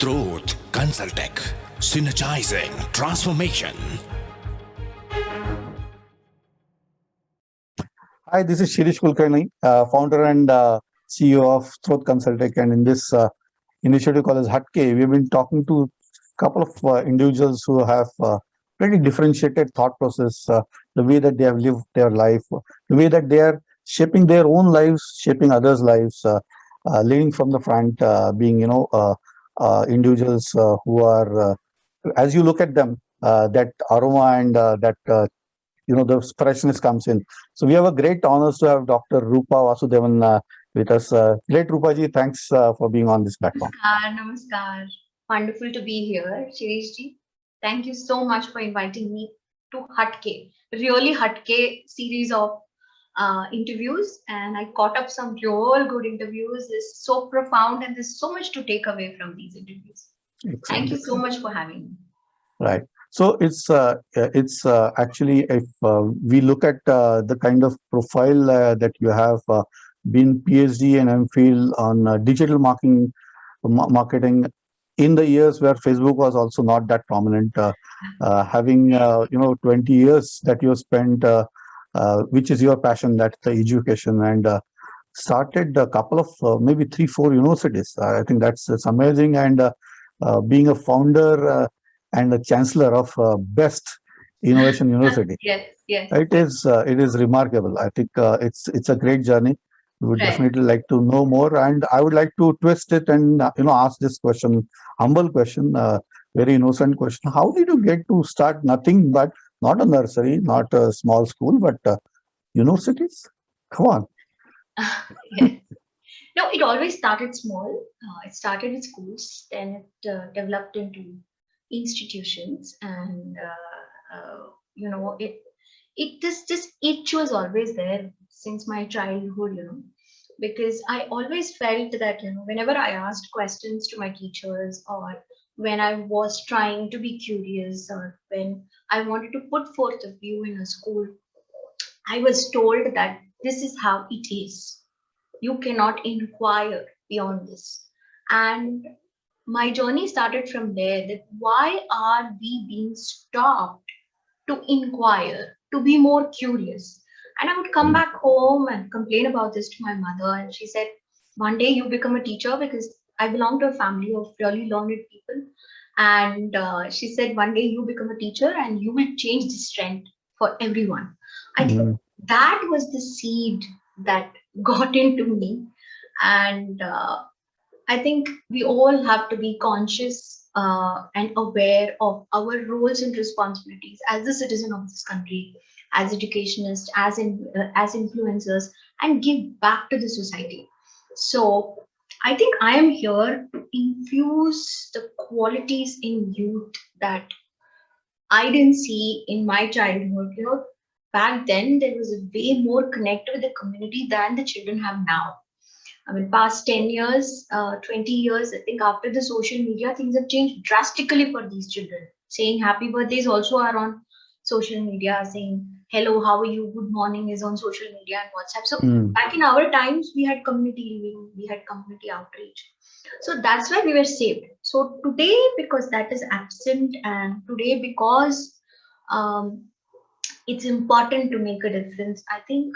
Truth Consultech, synergizing transformation. Hi, this is Shirish Kulkarni, founder and CEO of Throat Consultech, and in this initiative called as HATKE, we've been talking to a couple of individuals who have pretty differentiated thought process, the way that they have lived their life, the way that they are shaping their own lives, shaping others' lives, leading from the front, being individuals who are, as you look at them, that aroma and that the freshness comes in. So we have a great honors to have Dr. Rupa Vasudevan with us. Great Rupaji, thanks for being on this platform. Namaskar. Wonderful to be here, Shirishji. Thank you so much for inviting me to HATKE. Really HATKE series of interviews, and I caught up some real good interviews. It's so profound and there's so much to take away from these interviews. Excellent. Thank you so much for having me. Right. So it's actually, if we look at the kind of profile that you have, been PhD and MPhil on digital marketing in the years where Facebook was also not that prominent, having 20 years that you spent, which is your passion, that's the education, and started a couple of maybe 3-4 universities. I think that's amazing, and being a founder and a chancellor of Best Innovation University. Yes. It is remarkable. I think it's a great journey. We would definitely like to know more, and I would like to twist it and ask this question, humble question, very innocent question. How did you get to start nothing but not a nursery, not a small school, but universities? Come on. Yes. No, it always started small. It started with schools, then it developed into institutions, and this itch was always there since my childhood, because I always felt that whenever I asked questions to my teachers, or when I was trying to be curious, or when I wanted to put forth a view in a school, I was told that this is how it is. You cannot inquire beyond this. And my journey started from there, that why are we being stopped to inquire, to be more curious? And I would come back home and complain about this to my mother, and she said, one day you become a teacher, because I belong to a family of really learned people. And she said, one day you become a teacher and you will change this trend for everyone. I think that was the seed that got into me. And I think we all have to be conscious and aware of our roles and responsibilities as a citizen of this country, as educationists, as influencers, and give back to the society. So I think I am here to infuse the qualities in youth that I didn't see in my childhood. Back then there was a way more connect with the community than the children have now. I mean, past 10 years, 20 years, I think after the social media, things have changed drastically for these children. Saying happy birthdays also are on social media, saying hello, how are you, good morning is on social media and WhatsApp. So back in our times, we had community living, we had community outreach. So that's why we were saved. So today, because that is absent, and today because it's important to make a difference, I think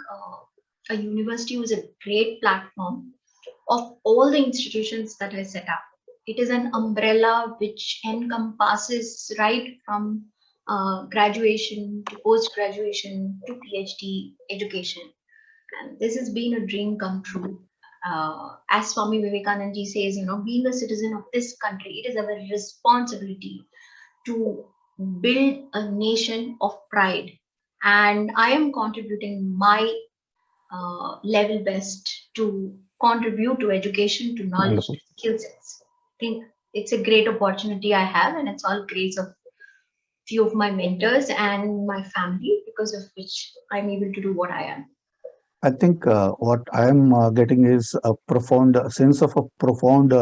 a university was a great platform of all the institutions that I set up. It is an umbrella which encompasses right from graduation to post-graduation to PhD education. And this has been a dream come true. As Swami Vivekananda ji says, being a citizen of this country, it is our responsibility to build a nation of pride. And I am contributing my level best to contribute to education, to knowledge, to skill sets. I think it's a great opportunity I have, and it's all grace of few of my mentors and my family, because of which I'm able to do what I am. I think what I am getting is a profound sense of a profound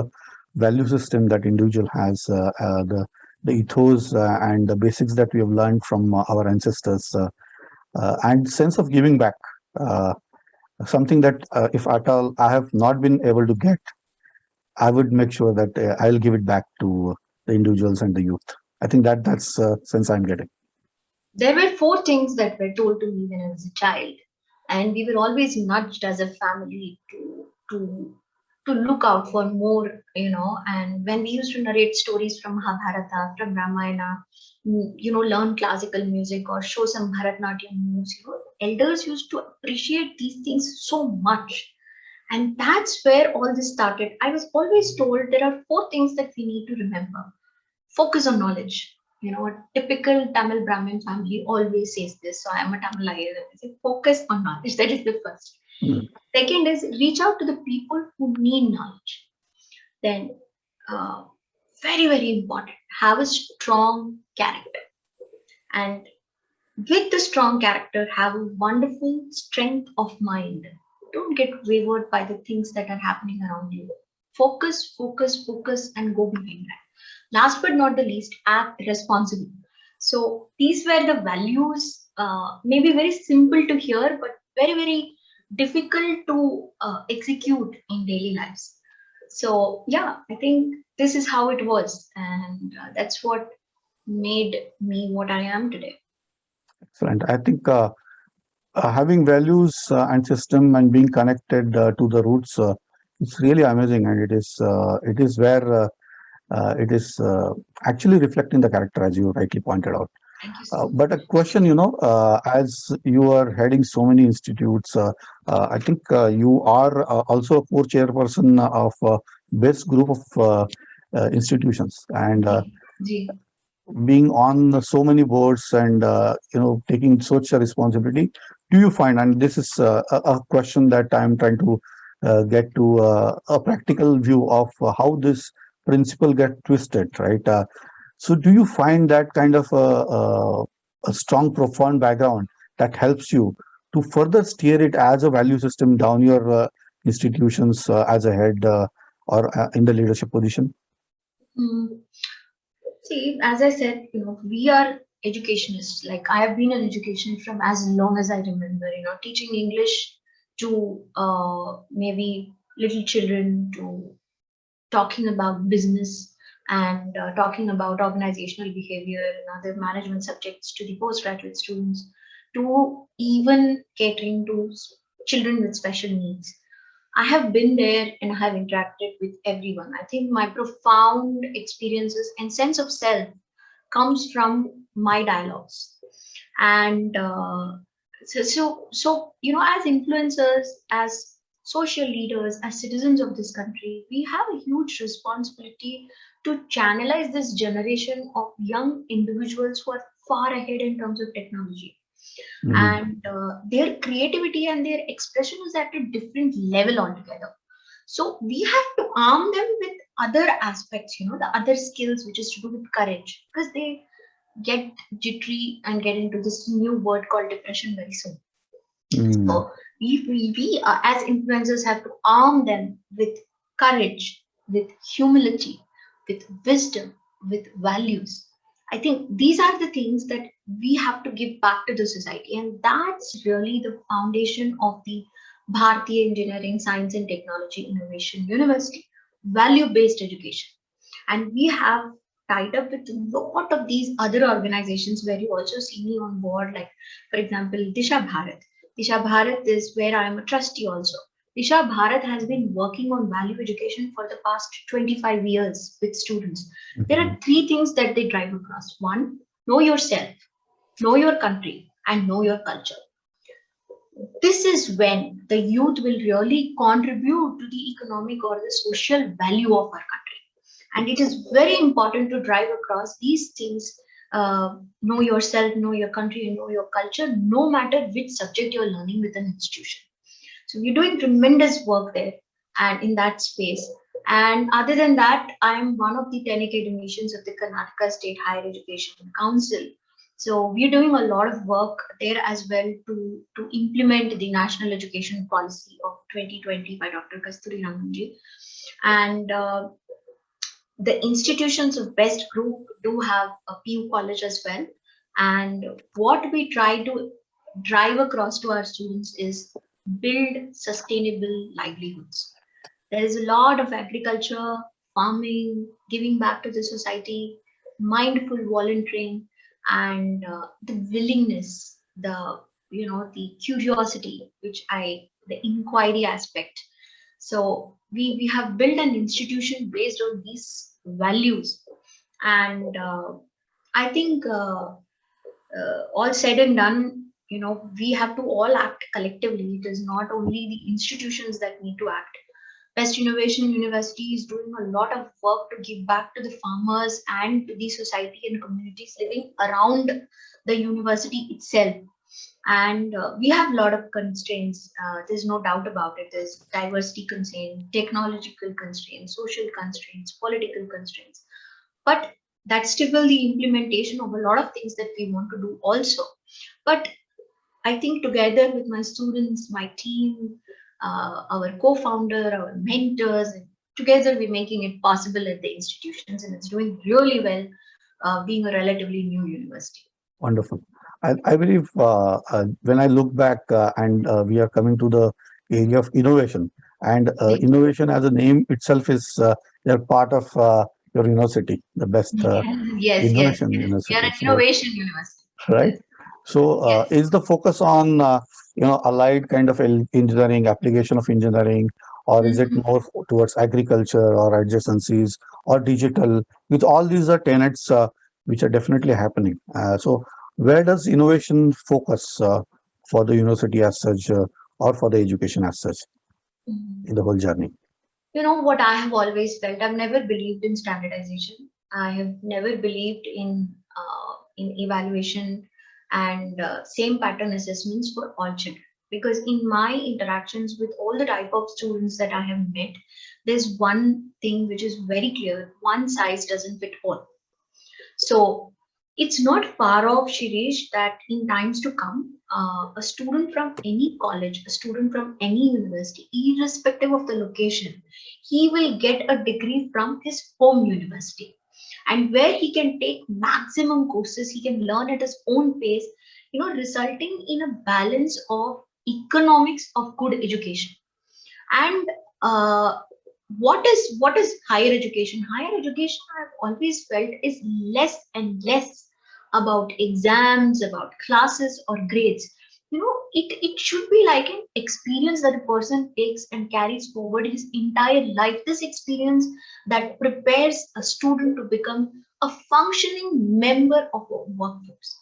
value system that individual has, the ethos and the basics that we have learned from our ancestors, and sense of giving back. Something that if at all I have not been able to get, I would make sure that I'll give it back to the individuals and the youth. I think that's sense I'm getting. There were four things that were told to me when I was a child, and we were always nudged as a family to look out for more, And when we used to narrate stories from Mahabharata, from Ramayana, learn classical music or show some Bharatnatyam moves, elders used to appreciate these things so much. And that's where all this started. I was always told there are four things that we need to remember. Focus on knowledge. A typical Tamil Brahmin family always says this. So I'm a Tamil IAS. I say focus on knowledge. That is the first. Mm. Second is reach out to the people who need knowledge. Then, very, very important, have a strong character. And with the strong character, have a wonderful strength of mind. Don't get wavered by the things that are happening around you. Focus, focus, focus, and go behind that. Last but not the least, act responsibly. So these were the values, maybe very simple to hear, but very, very difficult to execute in daily lives. So yeah, I think this is how it was, and that's what made me what I am today. Excellent. I think having values and system and being connected to the roots, it's really amazing, and it is where it is actually reflecting the character, as you rightly pointed out. Thank you so much. But a question, as you are heading so many institutes, I think you are also a co-chairperson of best group of institutions, and Ji. being on so many boards and taking such a responsibility, do you find, and this is a question that I'm trying to get to a practical view of how this principle get twisted, right? So do you find that kind of a strong, profound background that helps you to further steer it as a value system down your institutions as a head or in the leadership position? Mm. See, as I said, we are educationists. Like I have been in education from as long as I remember, teaching English to maybe little children, to talking about business and talking about organizational behavior and other management subjects to the postgraduate students, to even catering to children with special needs. I have been there and I have interacted with everyone. I think my profound experiences and sense of self comes from my dialogues. And as influencers, as social leaders, as citizens of this country, we have a huge responsibility to channelize this generation of young individuals who are far ahead in terms of technology. Mhm. And their creativity and their expression is at a different level altogether. So we have to arm them with other aspects, the other skills, which is to do with courage, because they get jittery and get into this new word called depression very soon. Mm. So we as influencers have to arm them with courage, with humility, with wisdom, with values. I think these are the things that we have to give back to the society, and that's really the foundation of the Bharatiya Engineering, Science and Technology Innovation University, value-based education. And we have tied up with a lot of these other organizations where you also see me on board, like, for example, Disha Bharat. Disha Bharat is where I am a trustee also. Disha Bharat has been working on value education for the past 25 years with students. There are three things that they drive across. One, know yourself, know your country, and know your culture. This is when the youth will really contribute to the economic or the social value of our country. And it is very important to drive across these things. Know yourself, know your country, and know your culture, no matter which subject you're learning with an institution. So we're doing tremendous work there and in that space. And other than that, I am one of the 10 academicians of the Karnataka State Higher Education Council. So we're doing a lot of work there as well to implement the National Education Policy of 2020 by Dr. Kasturi Ranganji. And the institutions of best group do have a PU college as well. And what we try to drive across to our students is build sustainable livelihoods. There is a lot of agriculture, farming, giving back to the society, mindful volunteering, and the willingness, the curiosity, the inquiry aspect. So we have built an institution based on these values, and I think all said and done, we have to all act collectively. It is not only the institutions that need to act. Best Innovation University is doing a lot of work to give back to the farmers and to the society and communities living around the university itself. And we have a lot of constraints. There's no doubt about it. There's diversity constraints, technological constraints, social constraints, political constraints. But that's still the implementation of a lot of things that we want to do also. But I think together with my students, my team, our co-founder, our mentors, together we're making it possible at the institutions, and it's doing really well, being a relatively new university. Wonderful. I believe when I look back and we are coming to the area of innovation, and innovation as a name itself is they're part of your university, the best Yes, innovation we are university. an innovation university. Right. So Yes. is the focus on allied kind of engineering, application of engineering, or is it more towards agriculture or adjacencies or digital? With all these are tenets which are definitely happening. So where does innovation focus for the university as such, or for the education as such in the whole journey? You know what I have always felt? I've never believed in standardization. I have never believed in evaluation and same pattern assessments for all children. Because in my interactions with all the type of students that I have met, there's one thing which is very clear: one size doesn't fit all. So it's not far off, Shirish, that in times to come, a student from any college, a student from any university, irrespective of the location, he will get a degree from his home university. And where he can take maximum courses, he can learn at his own pace, resulting in a balance of economics of good education. And what is higher education? Higher education, I've always felt, is less and less about exams, about classes or grades. It should be like an experience that a person takes and carries forward his entire life. This experience that prepares a student to become a functioning member of a workforce,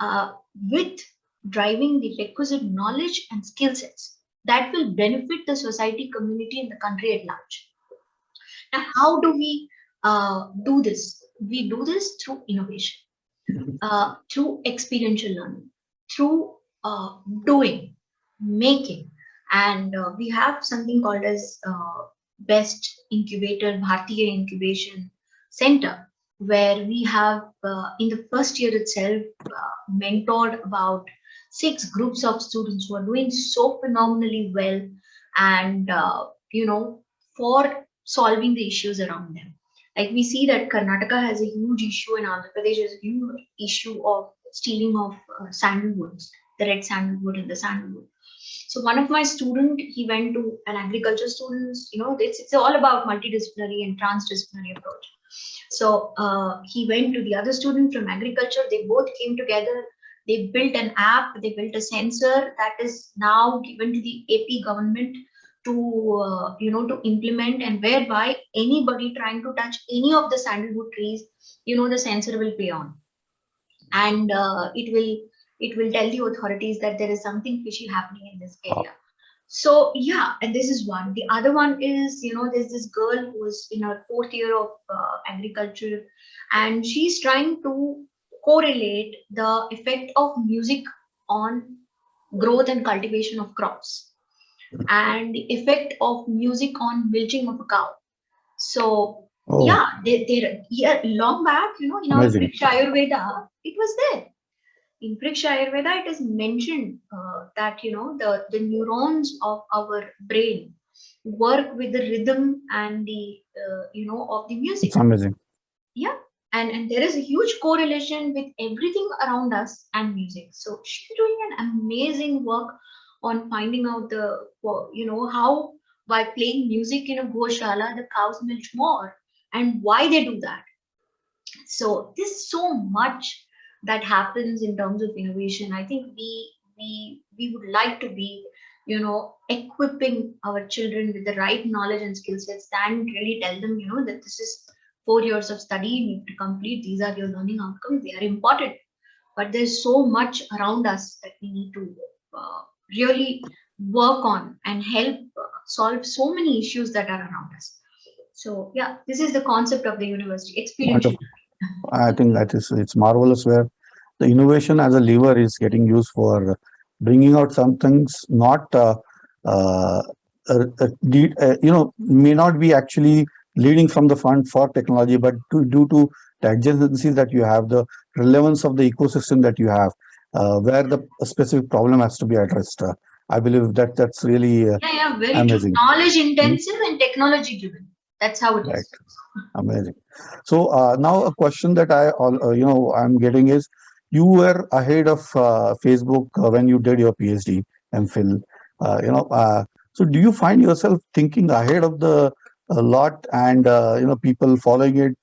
uh, with driving the requisite knowledge and skill sets that will benefit the society, community, and the country at large. Now, how do we do this? We do this through innovation, through experiential learning, through doing, making. And we have something called as Best Incubator, Bhartiya Incubation Center, where we have, in the first year itself, mentored about 6 groups of students who are doing so phenomenally well, and for solving the issues around them. Like we see that Karnataka has a huge issue, and Andhra Pradesh has a huge issue of stealing of sandalwoods, the red sandalwood and the sandalwood. So one of my student, he went to an agriculture students. It's all about multidisciplinary and transdisciplinary approach. So he went to the other student from agriculture. They both came together. They built an app. They built a sensor that is now given to the AP government to implement, and whereby anybody trying to touch any of the sandalwood trees, the sensor will play on, and it will tell the authorities that there is something fishy happening in this area. So yeah, and this is one. The other one is, there's this girl who is in her 4th year of agriculture, and she's trying to correlate the effect of music on growth and cultivation of crops, and the effect of music on milking of a cow. So yeah, yeah, long back, in our Amazing. Vriksha Ayurveda, it was there. In Vriksha Ayurveda, it is mentioned that the neurons of our brain work with the rhythm and the of the music. It's amazing. Yeah, and there is a huge correlation with everything around us and music. So she's doing an amazing work on finding out how by playing music in a goshala, the cows milk more, and why they do that. So there's so much that happens in terms of innovation. I think we would like to be, equipping our children with the right knowledge and skill sets, and really tell them, that this is 4 years of study you need to complete. These are your learning outcomes. They are important, but there's so much around us that we need to really work on and help solve so many issues that are around us. So yeah, this is the concept of the university experiential. Wonderful. I think it's marvelous where the innovation as a lever is getting used for bringing out some things not may not be actually leading from the front for technology, but due to the adjacencies that you have, the relevance of the ecosystem that you have, where the specific problem has to be addressed. I believe that's really Yeah, very true. amazing. Knowledge Hmm? intensive and technology driven. That's how it Right. is. Amazing. So now a question that I'm getting is, you were ahead of Facebook when you did your PhD MPhil. So do you find yourself thinking ahead of the lot, and people following it,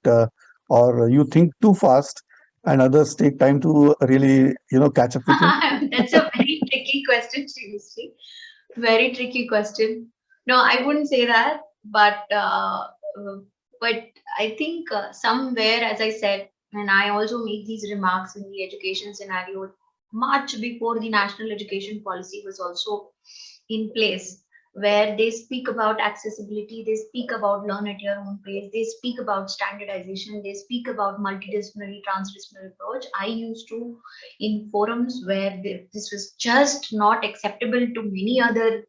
or you think too fast and others take time to really catch up with you? That's a very tricky question, seriously. Very tricky question. No, I wouldn't say that, but I think somewhere, as I said, and I also make these remarks in the education scenario much before the national education policy was also in place, where they speak about accessibility, they speak about learn at your own pace, they speak about standardization, they speak about multidisciplinary, transdisciplinary approach. I used to, in forums where this was just not acceptable to many other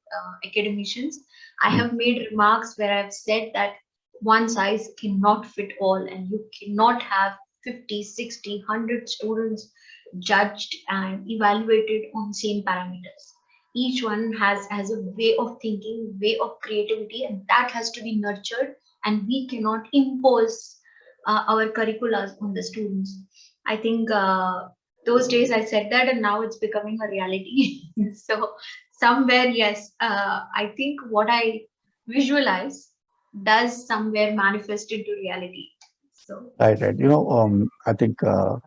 academicians, I have made remarks where I've said that one size cannot fit all, and you cannot have 50, 60, 100 students judged and evaluated on same parameters. Each one has a way of thinking, way of creativity, and that has to be nurtured, and we cannot impose our curricula on the students. I think those days I said that, and now it's becoming a reality. So somewhere, yes, I think what I visualize does somewhere manifest into reality. So Right, right. I think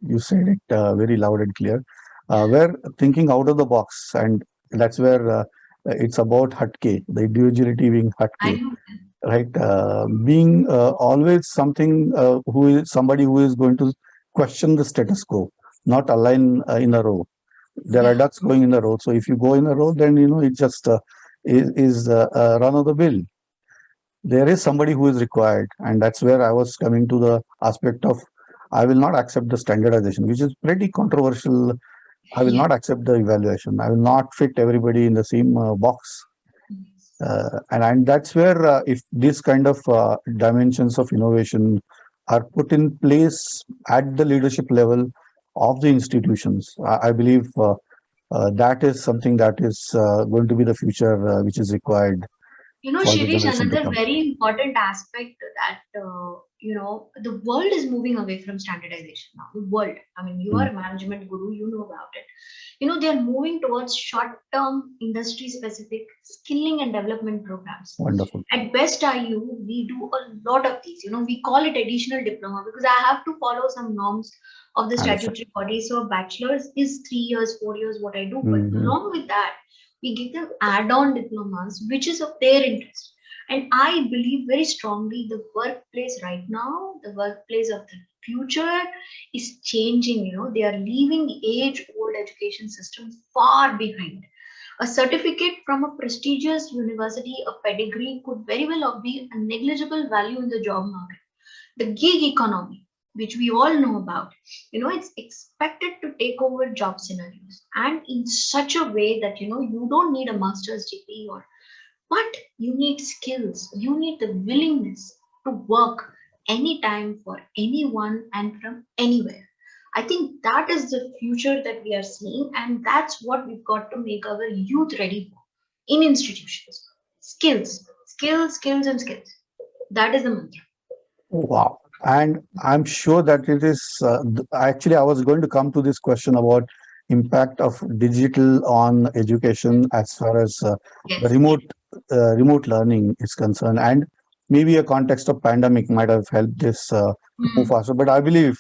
you said it very loud and clear. We're thinking out of the box, and that's where it's about hatke, the individuality being I hatke, know. right? Being always who is somebody who is going to question the status quo, not align in a row. There are Yeah. ducks going in a row, so if you go in a row, then it just is run of the mill. There is somebody who is required, and that's where I was coming to the aspect of, I will not accept the standardization, which is pretty controversial. I will Yeah. not accept the evaluation. I will not fit everybody in the same box. And that's where if these kind of dimensions of innovation are put in place at the leadership level of the institutions, I believe that is something that is going to be the future which is required for the Shirish, generation to another come. very important aspect that, the world is moving away from standardization now. The world, I mean, you are Mm, a management guru, you know about it. They're moving towards short-term, industry-specific skilling and development programs. wonderful. At Best IU, we do a lot of these. We call it additional diploma because I have to follow some norms of the Understand. statutory body. So, bachelor's is 3 years, 4 years, what I do. But Mhm. along with that, we give them add-on diplomas, which is of their interest. And I believe very strongly the workplace right now, the workplace of the future is changing. They are leaving the age-old education system far behind. A certificate from a prestigious university, a pedigree, could very well be a negligible value in the job market. The gig economy, which we all know about, it's expected to take over job scenarios, and in such a way that you don't need a master's degree, but you need skills, you need the willingness to work anytime for anyone and from anywhere. I think that is the future that we are seeing, and that's what we've got to make our youth ready for in institutions. Skills, and skills. That is the mantra. Wow. And I'm sure that it is actually, I was going to come to this question about impact of digital on education as far as the Yes. remote learning is concerned, and maybe a context of pandemic might have helped this move Hmm. faster. But I believe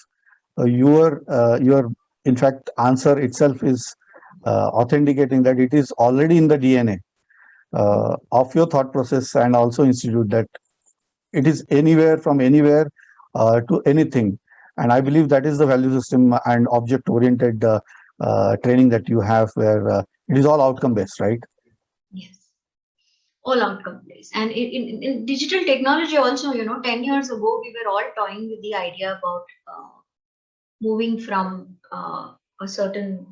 your in fact answer itself is authenticating that it is already in the DNA of your thought process and also institute, that it is anywhere from anywhere to anything. And I believe that is the value system and object oriented training that you have, where it is all outcome based, right? Yes. All outcome based. And in digital technology also, 10 years ago, we were all toying with the idea about moving from a certain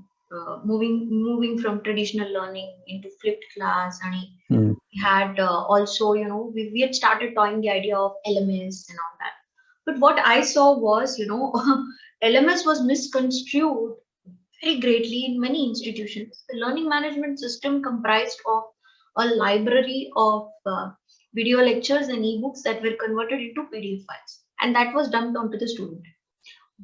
moving from traditional learning into flipped class, and Hmm. we had also, we had started toying the idea of LMS and all that. But what I saw was, LMS was misconstrued very greatly in many institutions. The learning management system comprised of a library of video lectures and ebooks that were converted into PDF files, and that was dumped onto the student.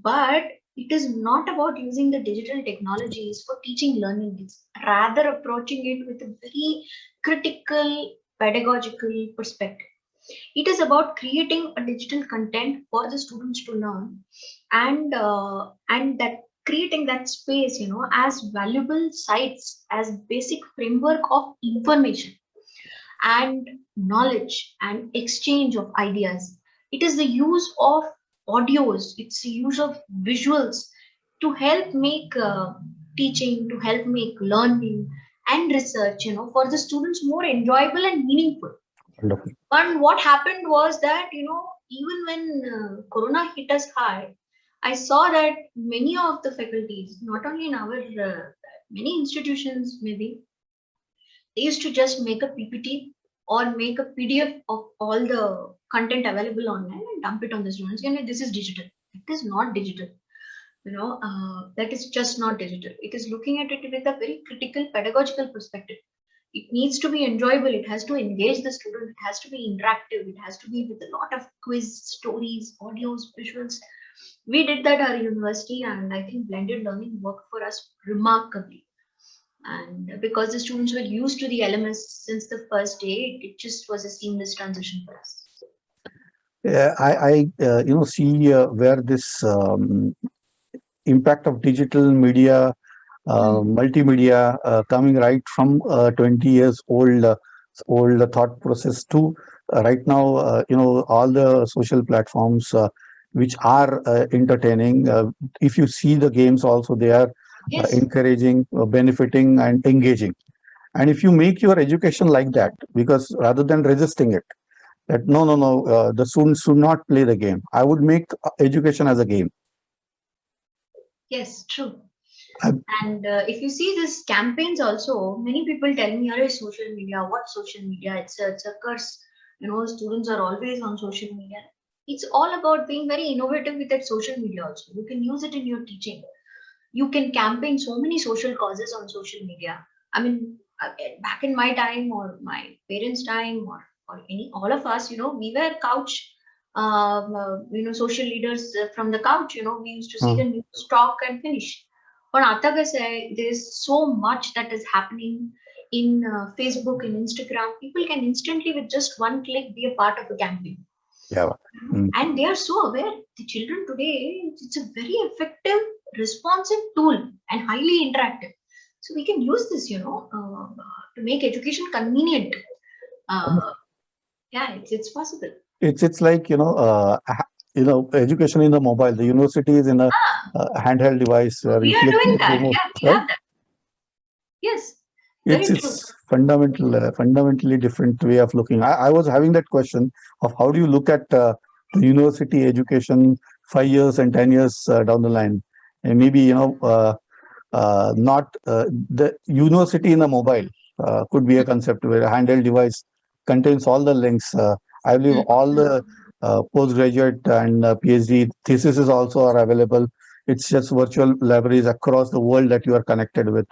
But it is not about using the digital technologies for teaching learning. It's rather approaching it with a very critical pedagogical perspective. It is about creating a digital content for the students to learn, and that creating that space, as valuable sites, as basic framework of information and knowledge and exchange of ideas. It is the use of audios, it's the use of visuals to help make teaching, to help make learning and research, for the students more enjoyable and meaningful. Wonderful. And what happened was that, even when Corona hit us hard, I saw that many of the faculties, not only in our many institutions, maybe they used to just make a PPT or make a PDF of all the content available online and dump it on the students. This is digital. It is not digital. That is just not digital. It is looking at it with a very critical pedagogical perspective. It needs to be enjoyable. It has to engage the student. It has to be interactive. It has to be with a lot of quiz, stories, audios, visuals. We did that at our university, and I think blended learning worked for us remarkably. And because the students were used to the LMS since the first day, it just was a seamless transition for us. Yeah, I see where this impact of digital media, multimedia, coming right from 20 years old thought process to right now, all the social platforms which are entertaining. If you see the games also, they are Yes. encouraging, benefiting, and engaging. And if you make your education like that, because rather than resisting it, that no, the students should not play the game, I would make education as a game. Yes, true. I- And if you see these campaigns also, many people tell me, "Are social media? What social media? It's a curse." Students are always on social media. It's all about being very innovative with that social media also. You can use it in your teaching. You can campaign so many social causes on social media. I mean, back in my time or my parents' time, or any all of us, we were couch, social leaders from the couch. We used to see the news, talk, and finish. But Ataka say there's so much that is happening in Facebook and Instagram. People can instantly, with just one click, be a part of a campaign. yeah. And they are so aware. The children today, it's a very effective, responsive tool and highly interactive. So we can use this, to make education convenient. Yeah, it's possible. It's like education in the mobile. The university is in a handheld device where We you are click doing the that. remote, Yeah, we right? have that. Yes, It's very true. it's fundamentally different way of looking. I was having that question of how do you look at the university education 5 years and 10 years down the line, and maybe not the university in a mobile could be a concept where a handheld device contains all the links. I believe all the postgraduate and PhD theses also are available. It's just virtual libraries across the world that you are connected with.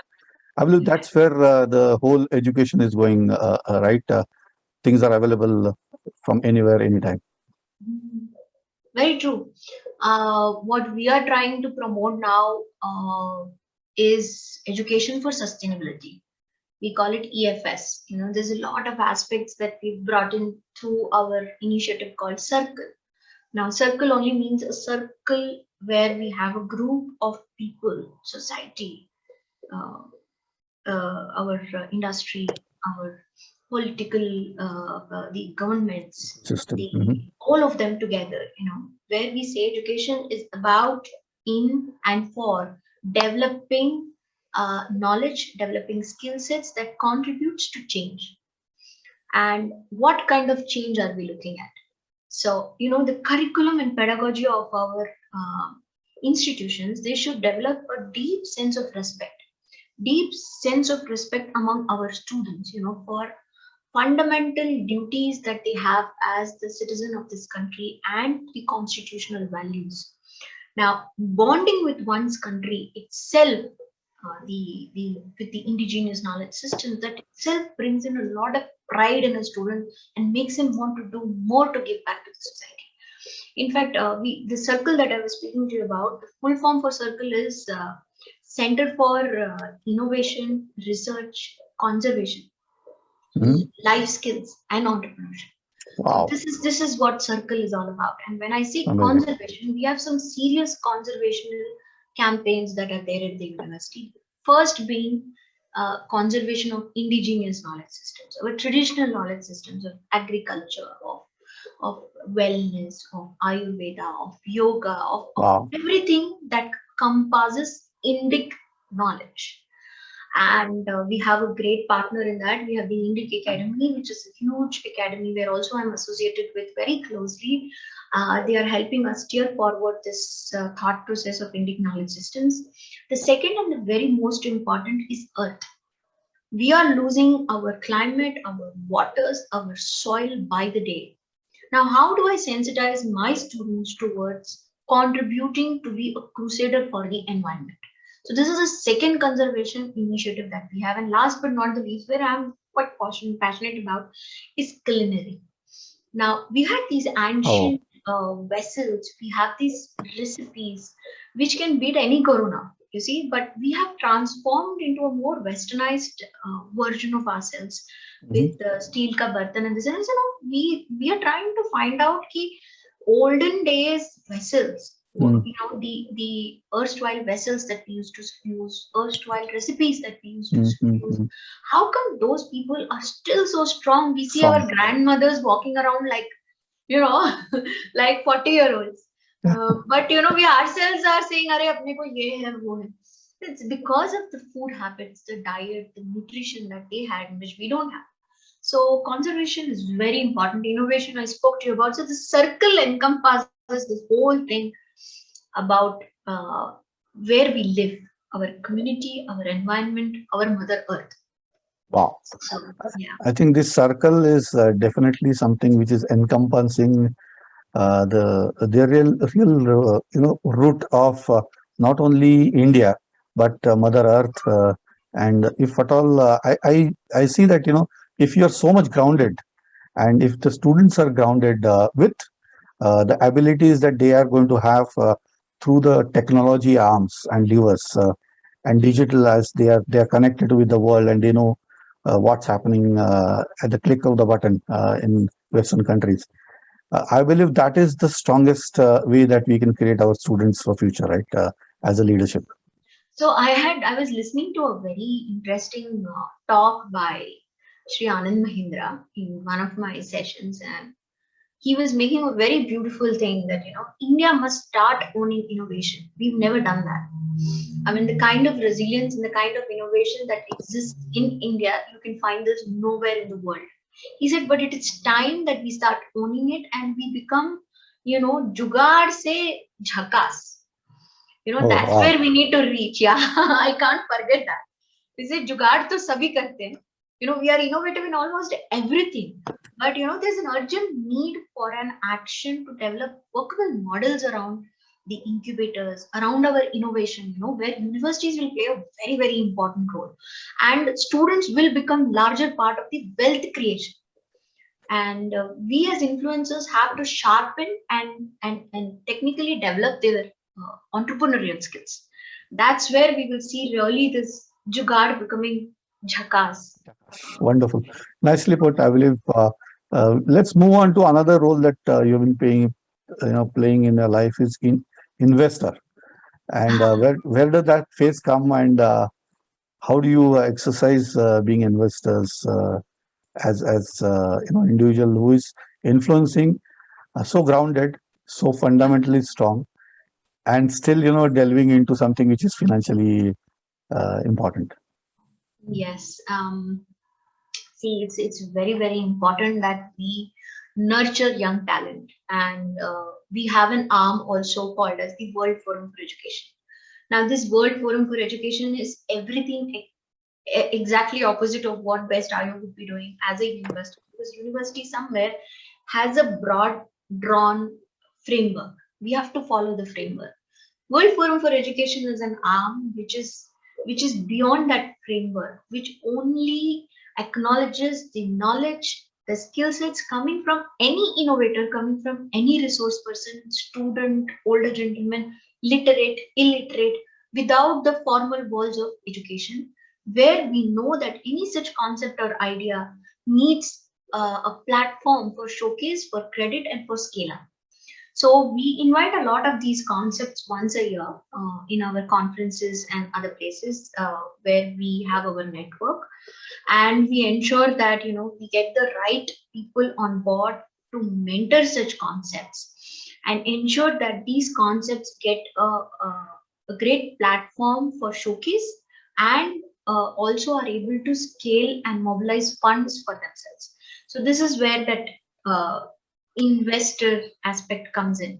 I believe that's where the whole education is going, right? Things are available from anywhere, anytime. Very true. What we are trying to promote now, is education for sustainability. We call it EFS. There's a lot of aspects that we've brought in through our initiative called Circle. Now, circle only means a circle where we have a group of people, society, uh, our industry, our political, the governments, System. all of them together, where we say education is about, in and for developing knowledge, developing skill sets that contributes to change. And what kind of change are we looking at? So, the curriculum and pedagogy of our institutions, they should develop a deep sense of respect among our students, for fundamental duties that they have as the citizen of this country and the constitutional values. Now, bonding with one's country itself, with the indigenous knowledge systems, that itself brings in a lot of pride in a student and makes him want to do more to give back to the society. In fact, the circle that I was speaking to you about, the full form for circle is Center for Innovation, Research, Conservation, Life Skills, and Entrepreneurship. Wow. So this is what circle is all about. And when I say Amazing. conservation, we have some serious conservational campaigns that are there at the university. First being conservation of indigenous knowledge systems, our traditional knowledge systems of agriculture, of wellness, of Ayurveda, of yoga, of everything that compasses Indic knowledge. And we have a great partner in that. We have the Indic Academy, which is a huge academy where also I'm associated with very closely. They are helping us steer forward this thought process of Indic knowledge systems. The second and the very most important is Earth. We are losing our climate, our waters, our soil by the day. Now, how do I sensitize my students towards contributing to be a crusader for the environment? So this is a second conservation initiative that we have. And last but not the least, where I'm quite passionate about, is culinary. Now, we had these ancient vessels, we have these recipes which can beat any corona, you see, but we have transformed into a more westernized version of ourselves with steel ka bartan and this. And we are trying to find out ki olden days vessels, the erstwhile vessels that we used to use, erstwhile recipes that we used to use. How come those people are still so strong? We see our grandmothers walking around like, like 40-year-olds. But we ourselves are saying, "Arey, apne ko ye hai, wo hai." It's because of the food habits, the diet, the nutrition that they had, which we don't have. So conservation is very important. Innovation I spoke to you about. So the circle encompasses this whole thing about where we live, our community, our environment, our Mother Earth. Wow. So, yeah. I think this circle is definitely something which is encompassing the real root of not only India but Mother Earth. And if at all, I see that if you are so much grounded, and if the students are grounded with the abilities that they are going to have through the technology arms and levers and digital, as they are connected with the world and they know what's happening at the click of the button in Western countries. I believe that is the strongest way that we can create our students for future, right? As a leadership. So I was listening to a very interesting talk by Sri Anand Mahindra in one of my sessions, and he was making a very beautiful thing that India must start owning innovation. We've never done that. I mean, the kind of resilience and the kind of innovation that exists in India, you can find this nowhere in the world. He said, but it is time that we start owning it and we become, jugaad se jhakas. That's where we need to reach. Yeah, I can't forget that. He said, jugaad to sabhi karte hain. We are innovative in almost everything. But, there's an urgent need for an action to develop workable models around the incubators, around our innovation, where universities will play a very, very important role. And students will become larger part of the wealth creation. And we as influencers have to sharpen and technically develop their entrepreneurial skills. That's where we will see really this jugaad becoming jhakas. Wonderful. Nicely put, I believe. Let's move on to another role that you've been playing in your life is in investor. And where does that phase come, and how do you exercise being investors as individual who is influencing, so grounded, so fundamentally strong, and still delving into something which is financially important. Yes. See, it's very, very important that we nurture young talent, and we have an arm also called as the World Forum for Education. Now, this World Forum for Education is everything exactly opposite of what Best IO would be doing as a university, because university somewhere has a broad drawn framework. We have to follow the framework. World Forum for Education is an arm which is beyond that framework, which only acknowledges the knowledge, the skill sets coming from any innovator, coming from any resource person, student, older gentleman, literate, illiterate, without the formal walls of education, where we know that any such concept or idea needs a platform for showcase, for credit, and for scale up. So we invite a lot of these concepts once a year in our conferences and other places where we have our network, and we ensure that we get the right people on board to mentor such concepts and ensure that these concepts get a great platform for showcase, and also are able to scale and mobilize funds for themselves. So this is where that investor aspect comes in,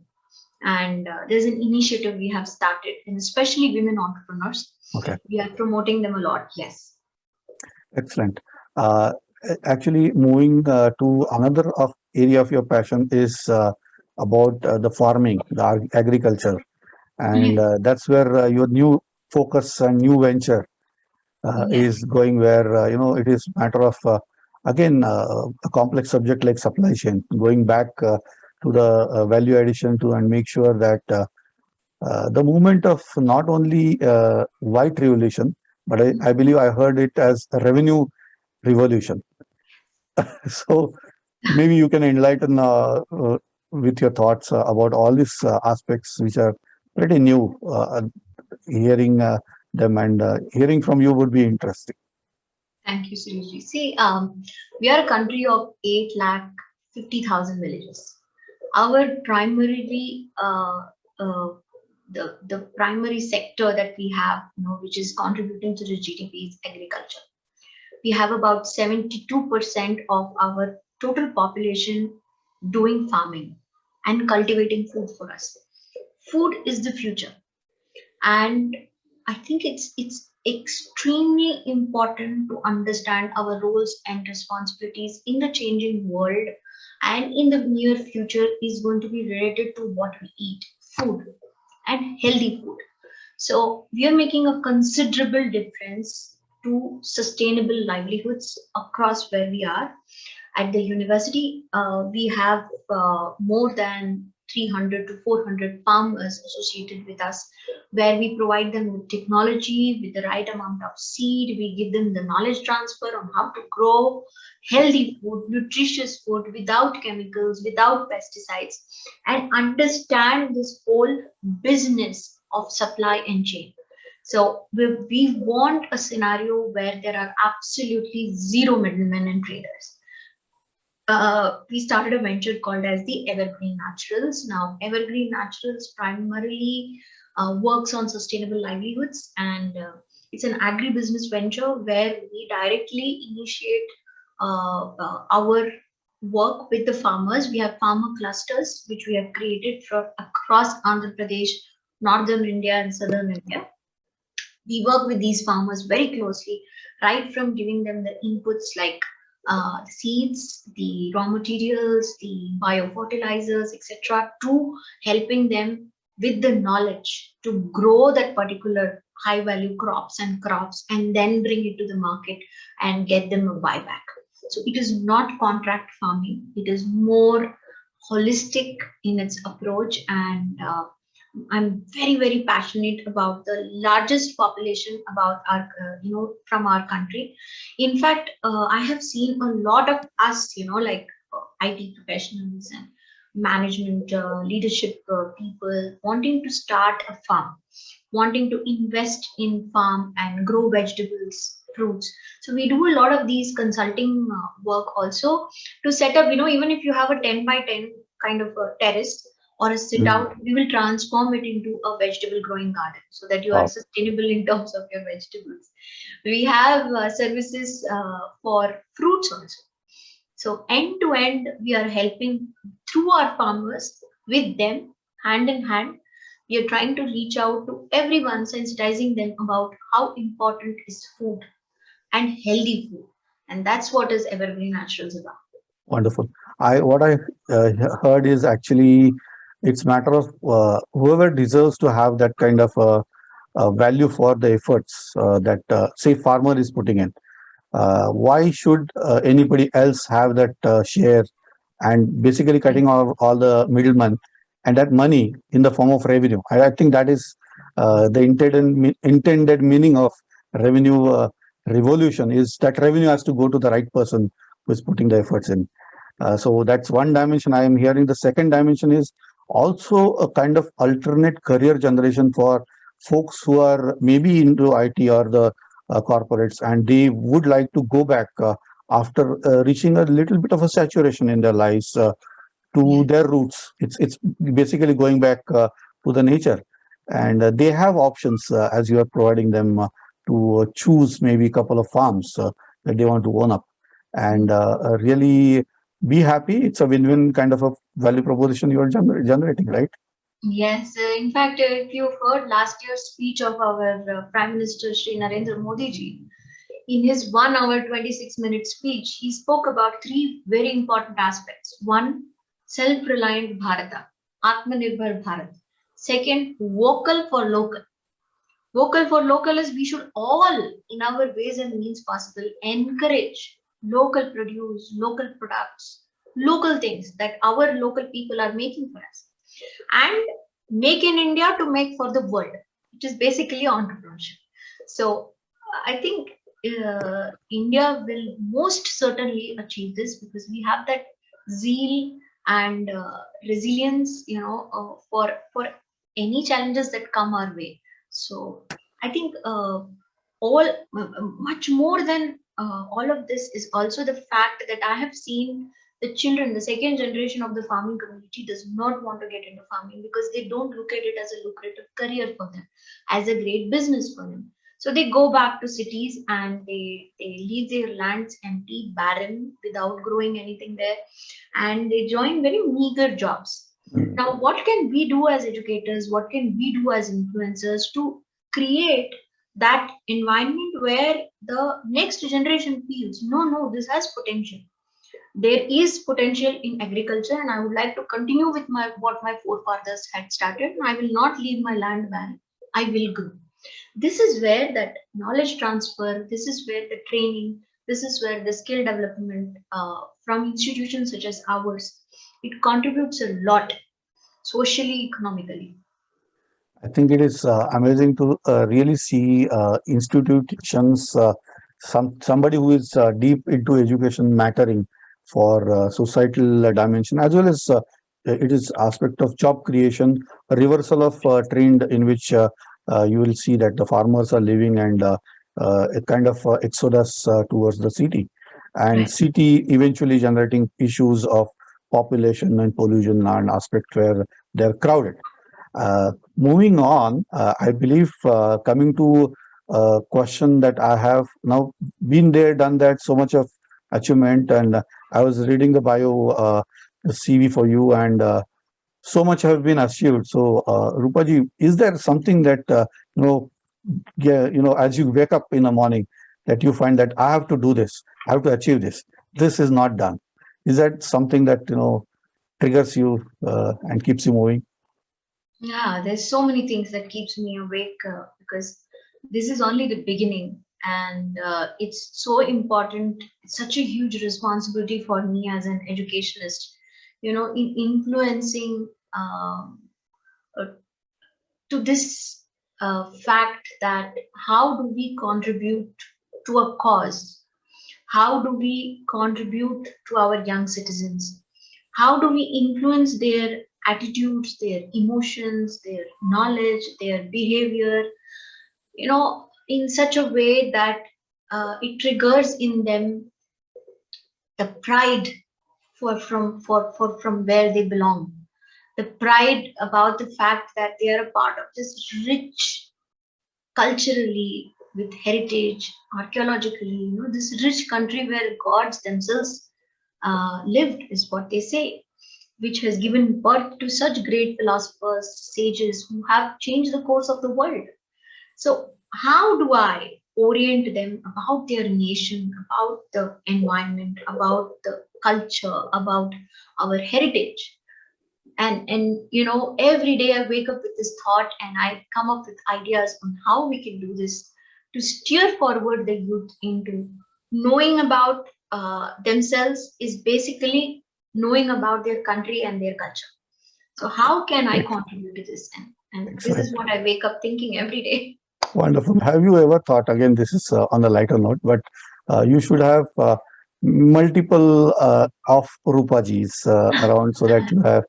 and there's an initiative we have started, and especially women entrepreneurs. Okay. We are promoting them a lot. Yes. Excellent. Actually, moving to another area of your passion is about the farming, the agriculture, and that's where your new focus and new venture Yes. is going. Where it is matter of again a complex subject like supply chain, going back to the value addition to and make sure that the movement of not only white revolution, but I believe I heard it as a revenue revolution. So maybe you can enlighten with your thoughts about all these aspects which are pretty new. Hearing them and hearing from you would be interesting. Thank you, Suji. See, we are a country of 8,50,000 villages. Our primarily the primary sector that we have, which is contributing to the GDP, is agriculture. We have about 72% of our total population doing farming and cultivating food for us. Food is the future, and I think it's extremely important to understand our roles and responsibilities in the changing world, and in the near future is going to be related to what we eat, food, and healthy food. So we are making a considerable difference to sustainable livelihoods across where we are. At the university, we have more than 300 to 400 farmers associated with us, where we provide them with technology, with the right amount of seed. We give them the knowledge transfer on how to grow healthy food, nutritious food, without chemicals, without pesticides, and understand this whole business of supply and chain. So we want a scenario where there are absolutely zero middlemen and traders. We started a venture called as the Evergreen Naturals. Now, Evergreen Naturals primarily works on sustainable livelihoods, and it's an agribusiness venture where we directly initiate our work with the farmers. We have farmer clusters which we have created from across Andhra Pradesh, northern India, and southern India. We work with these farmers very closely, right from giving them the inputs like seeds, the raw materials, the biofertilizers, etc., to helping them with the knowledge to grow that particular high value crops and then bring it to the market and get them a buyback. So it is not contract farming, it is more holistic in its approach, and I'm very, very passionate about the largest population about our, from our country. In fact, I have seen a lot of us, like IT professionals and management, leadership people wanting to start a farm, wanting to invest in farm and grow vegetables, fruits. So we do a lot of these consulting work also to set up, even if you have a 10 by 10 kind of a terrace or a sit Mm. out, we will transform it into a vegetable growing garden so that you are Wow. sustainable in terms of your vegetables. We have services for fruits also. So end to end, we are helping through our farmers with them hand in hand. We are trying to reach out to everyone, sensitizing them about how important is food and healthy food. And that's what is Evergreen Naturals about. Wonderful. What I heard is actually it's matter of whoever deserves to have that kind of value for the efforts that say farmer is putting in. Why should anybody else have that share and basically cutting off all the middlemen and that money in the form of revenue? I think that is the intended meaning of revenue revolution is that revenue has to go to the right person who is putting the efforts in. So that's one dimension I am hearing. The second dimension is also a kind of alternate career generation for folks who are maybe into IT or the corporates, and they would like to go back after reaching a little bit of a saturation in their lives to Yeah. their roots. It's basically going back to the nature, and they have options as you are providing them to choose maybe a couple of farms that they want to own up, and really be happy. It's a win-win kind of a value proposition you are generating, right? Yes, in fact, if you've heard last year's speech of our Prime Minister Shri Narendra Modi ji, in his 1 hour 26-minute speech, he spoke about three very important aspects. One, self-reliant Bharata, Atmanirbhar Bharat. Second, vocal for local. Vocal for local is we should all, in our ways and means possible, encourage local produce, local products, local things that our local people are making for us. And make in India to make for the world, which is basically entrepreneurship. So I think India will most certainly achieve this because we have that zeal and resilience, for any challenges that come our way. So I think all much more than all of this is also the fact that I have seen the children, the second generation of the farming community, does not want to get into farming because they don't look at it as a lucrative career for them, as a great business for them. So they go back to cities and they leave their lands empty, barren, without growing anything there, and they join very meager jobs. Mm. Now, what can we do as educators? What can we do as influencers to create that environment where the next generation feels, no, no, this has potential. There is potential in agriculture, and I would like to continue with what my forefathers had started. I will not leave my land barren. I will grow. This is where that knowledge transfer, this is where the training, this is where the skill development from institutions such as ours, it contributes a lot socially, economically. I think it is amazing to really see institutions, somebody who is deep into education mattering for societal dimension as well as it is aspect of job creation, a reversal of trend in which you will see that the farmers are living and a kind of exodus towards the city, and Right. city eventually generating issues of population and pollution and aspect where they're crowded. Moving on, I believe coming to a question that I have now been there, done that, so much of achievement, and I was reading the bio, the CV for you, and so much have been achieved. So, Rupaji, is there something that you know, yeah, as you wake up in the morning, that you find that I have to do this, I have to achieve this. This is not done. Is that something that triggers you and keeps you moving? Yeah, there's so many things that keeps me awake because this is only the beginning, and it's so important. It's such a huge responsibility for me as an educationist, in influencing uh, to this fact that how do we contribute to a cause? How do we contribute to our young citizens? How do we influence their attitudes, their emotions, their knowledge, their behavior, in such a way that it triggers in them the pride from where they belong, the pride about the fact that they are a part of this rich culturally with heritage, archaeologically, this rich country where gods themselves lived, is what they say, which has given birth to such great philosophers, sages who have changed the course of the world. So, how do I orient them about their nation, about the environment, about the culture, about our heritage? And every day I wake up with this thought and I come up with ideas on how we can do this to steer forward the youth into knowing about themselves is basically knowing about their country and their culture. So how can I contribute to this? And this is what I wake up thinking every day. Wonderful. Have you ever thought, again, this is on a lighter note, but you should have multiple of Rupajis around so that you have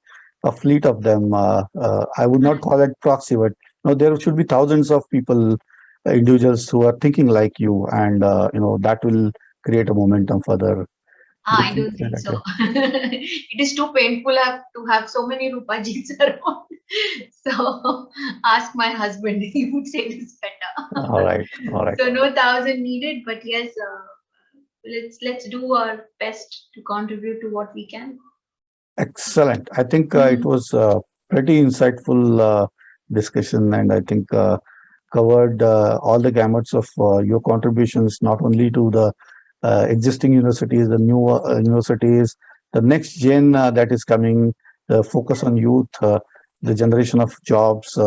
a fleet of them. I would not call it proxy, but no, there should be thousands of people, individuals who are thinking like you, and that will create a momentum further. I don't think so. It is too painful to have so many Rupajis around. So ask my husband, he would say this better. All right, all right. So no 1,000 needed, but yes, let's do our best to contribute to what we can. Excellent. I think it was a pretty insightful discussion, and I think covered all the gamuts of your contributions, not only to the existing universities, the new universities, the next gen that is coming, the focus on youth, the generation of jobs,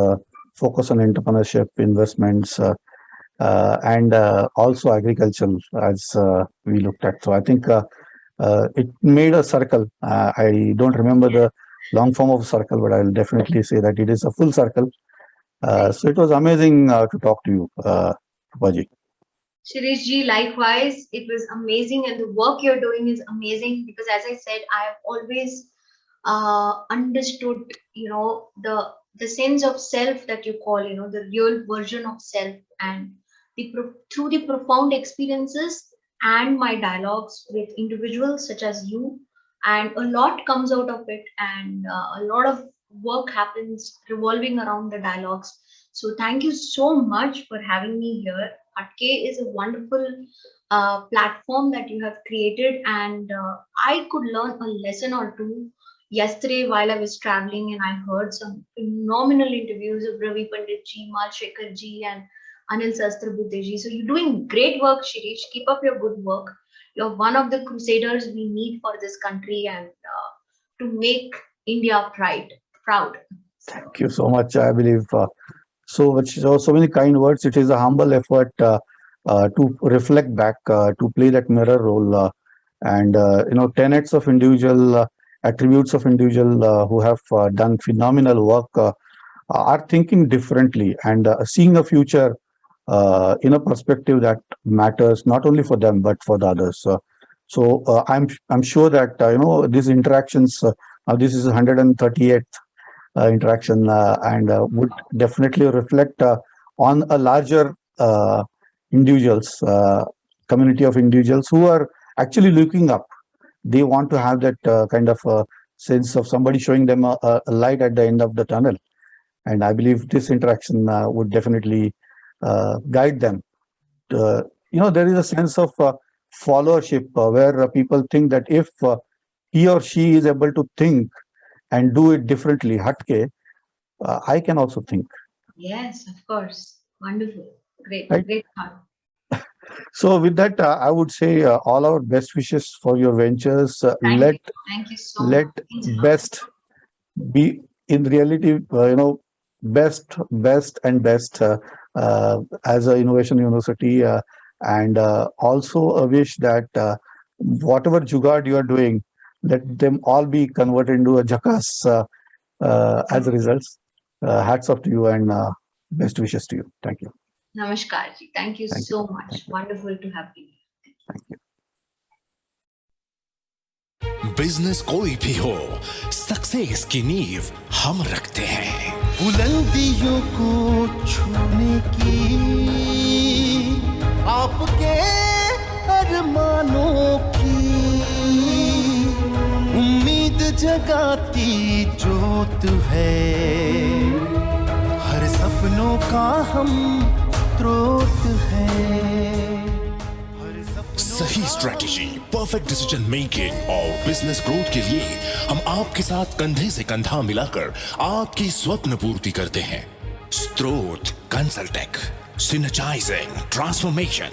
focus on entrepreneurship, investments, and also agriculture, as we looked at. So I think it made a circle. I don't remember the long form of circle, but I'll definitely say that it is a full circle. So it was amazing to talk to you, Rupaji. Shirish ji, likewise, it was amazing, and the work you're doing is amazing because, as I said, I have always understood, the sense of self that you call, the real version of self, and through the profound experiences and my dialogues with individuals such as you, and a lot comes out of it, and a lot of work happens revolving around the dialogues. So thank you so much for having me here. HATKE is a wonderful platform that you have created, and I could learn a lesson or two yesterday while I was traveling, and I heard some phenomenal interviews of Ravi Pandit ji, Mal Shekhar ji, and Anil Sahasrabudhe ji. So you're doing great work, Shirish. Keep up your good work. You're one of the crusaders we need for this country and to make India proud. Thank you so much. I believe so many kind words. It is a humble effort to reflect back, to play that mirror role, and tenets of individual attributes of individual who have done phenomenal work are thinking differently and seeing a future in a perspective that matters not only for them but for the others. I'm sure that these interactions. This is 138th interaction and would definitely reflect on a larger individuals, community of individuals who are actually looking up. They want to have that kind of sense of somebody showing them a light at the end of the tunnel. And I believe this interaction would definitely guide them. There is a sense of followership where people think that if he or she is able to think and do it differently, HATKE, I can also think. Yes, of course. Wonderful. Great, right? Great thought. So with that, I would say all our best wishes for your ventures. Thank you so let much. best be in reality, best and best as an innovation university, and also a wish that whatever jugaad you are doing, let them all be converted into a jackass as a result. hats off to you and best wishes to you. Thank you. Namaskar ji. Thank you Thank you. so much. Thank you. Wonderful to have you. Thank you. Business कोई भी हो, success की नींव हम रखते हैं। बुलंदियों को छूने की आपके अरमानों की उम्मीद जगाती जोत है, हर सपनों का हम स्रोत है। सही स्ट्रैटेजी, परफेक्ट डिसीजन मेकिंग और बिजनेस ग्रोथ के लिए हम आपके साथ कंधे से कंधा मिलाकर आपकी स्वप्न पूर्ति करते हैं। स्त्रोत कंसल्टेक, सिनर्जाइजिंग ट्रांसफॉर्मेशन।